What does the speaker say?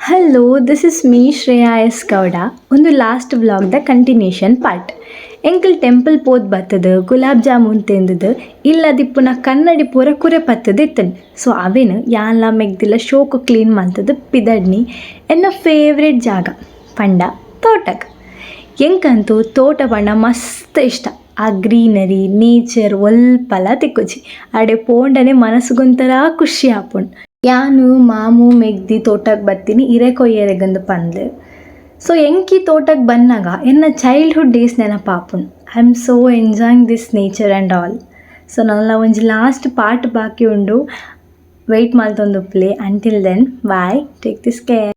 Hello this is me Shreya S Gowda ಒಂದು last ವ್ಲಾಗ್ದ continuation part ಎಂಕಲ್ ಟೆಂಪಲ್ ಪೋದ್ ಬತ್ತದ ಗುಲಾಬ್ ಜಾಮೂನ್ ತಿಂದದು ಇಲ್ಲದಿಪ್ಪುನ ಕನ್ನಡಿ ಪೂರ ಕುರೆ ಪತ್ತದ ಇತ್ತಂಡು ಸೊ ಅವೇನು ಯಾನ್ಲ ಮೆಗ್ದಿಲ್ಲ ಶೋಕು ಕ್ಲೀನ್ ಮಂತದ್ದು ಪಿದಡ್ನಿ ಎನ್ನ ಫೇವ್ರೆಟ್ ಜಾಗ ಪಂಡ ತೋಟಕ್ಕೆ ಎಂಕಂತೂ ತೋಟ ಪಂಡ ಮಸ್ತ್ ಇಷ್ಟ ಆ ಗ್ರೀನರಿ ನೇಚರ್ ಒಲ್ಪಲ ತಿಕ್ಕುಜಿ ಅಡೆ ಪೋಂಡನೆ ಮನಸ್ಸುಗೊಂಥರ ಖುಷಿ ಆಪುಂಡು ಯಾನು ಮಾಮು ಮೆಗ್ದಿ ತೋಟಕ್ಕೆ ಬರ್ತೀನಿ ಕೊಯ್ಯರೆಗಂದು ಪಂದ್ಲು ಸೊ ಎಂಕಿ ತೋಟಕ್ಕೆ ಬಂದಾಗ ಎನ್ನ ಚೈಲ್ಡ್ಹುಡ್ ಡೇಸ್ ನೆನಪಾಪುನ್ I am so enjoying this nature and also ನನ್ನ ಒಂಜಿ ಲಾಸ್ಟ್ ಪಾರ್ಟ್ ಬಾಕಿ ಉಂಡು ವೆಯ್ಟ್ ಮಾಡ್ತೊಂದು play until then bye take this care.